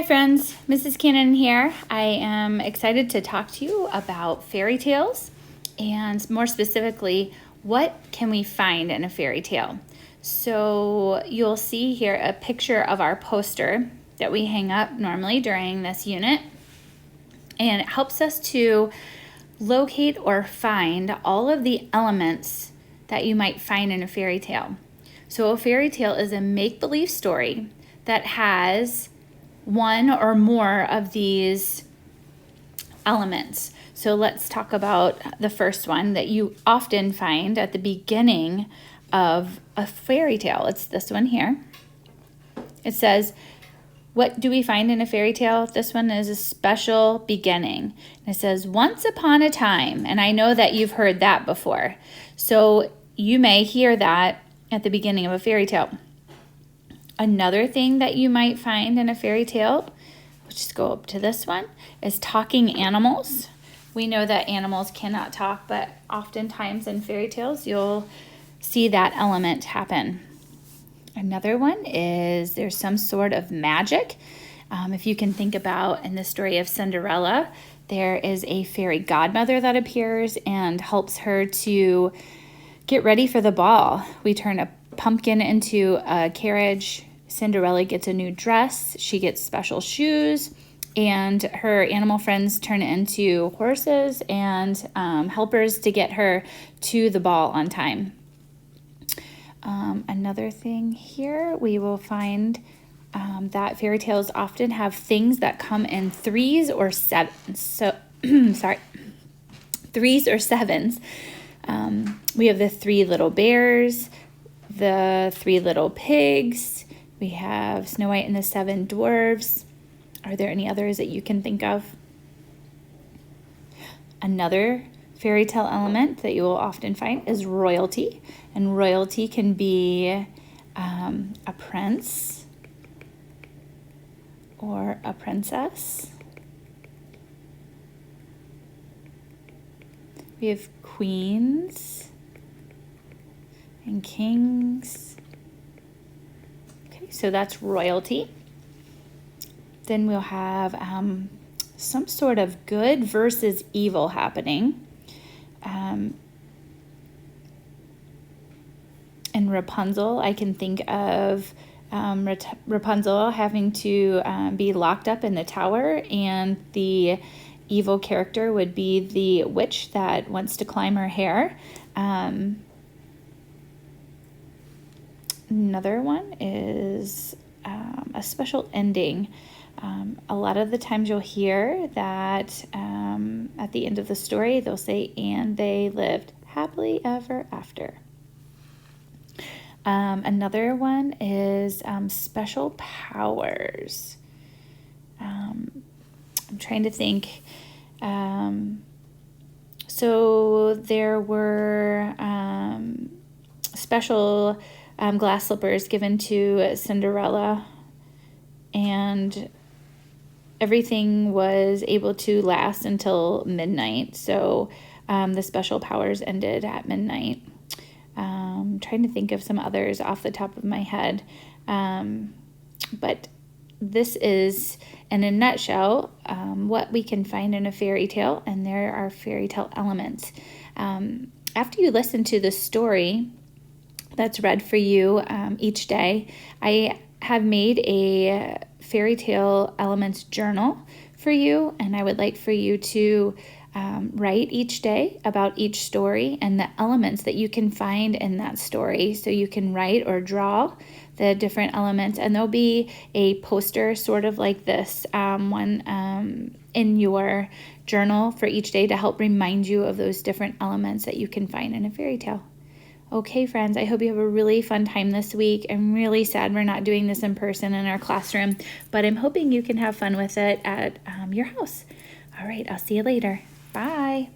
Hi friends, Mrs. Kananen here. I am excited to talk to you about fairy tales and more specifically, what can we find in a fairy tale? So you'll see here a picture of our poster that we hang up normally during this unit, and it helps us to locate or find all of the elements that you might find in a fairy tale. So a fairy tale is a make-believe story that has one or more of these elements. So let's talk about the first one that you often find at the beginning of a fairy tale. It's this one here. It says, what do we find in a fairy tale? This one is a special beginning. It says, once upon a time, and I know that you've heard that before. So you may hear that at the beginning of a fairy tale. Another thing that you might find in a fairy tale, let's just go up to this one, is talking animals. We know that animals cannot talk, but oftentimes in fairy tales, you'll see that element happen. Another one is there's some sort of magic. If you can think about in the story of Cinderella, there is a fairy godmother that appears and helps her to get ready for the ball. We turn a pumpkin into a carriage. Cinderella gets a new dress. She gets special shoes, and her animal friends turn into horses and helpers to get her to the ball on time. Another thing here, we will find that fairy tales often have things that come in threes or sevens. So, threes or sevens. We have the three little bears, the three little pigs. We have Snow White and the Seven Dwarfs. Are there any others that you can think of? Another fairy tale element that you will often find is royalty. And royalty can be a prince or a princess. We have queens and kings. Okay, so that's royalty. Then we'll have some sort of good versus evil happening. In Rapunzel, I can think of Rapunzel having to be locked up in the tower, and the evil character would be the witch that wants to climb her hair. Another one is a special ending. A lot of the times you'll hear that at the end of the story, they'll say, and they lived happily ever after. Another one is special powers. I'm trying to think. So there were special glass slippers given to Cinderella, and everything was able to last until midnight. So the special powers ended at midnight. I'm trying to think of some others off the top of my head. But this is, in a nutshell, what we can find in a fairy tale, and there are fairy tale elements. After you listen to the story that's read for you each day, I have made a fairy tale elements journal for you, and I would like for you to write each day about each story and the elements that you can find in that story. So you can write or draw the different elements, and there'll be a poster sort of like this one in your journal for each day to help remind you of those different elements that you can find in a fairy tale. Okay, friends, I hope you have a really fun time this week. I'm really sad we're not doing this in person in our classroom, but I'm hoping you can have fun with it at your house. All right, I'll see you later. Bye.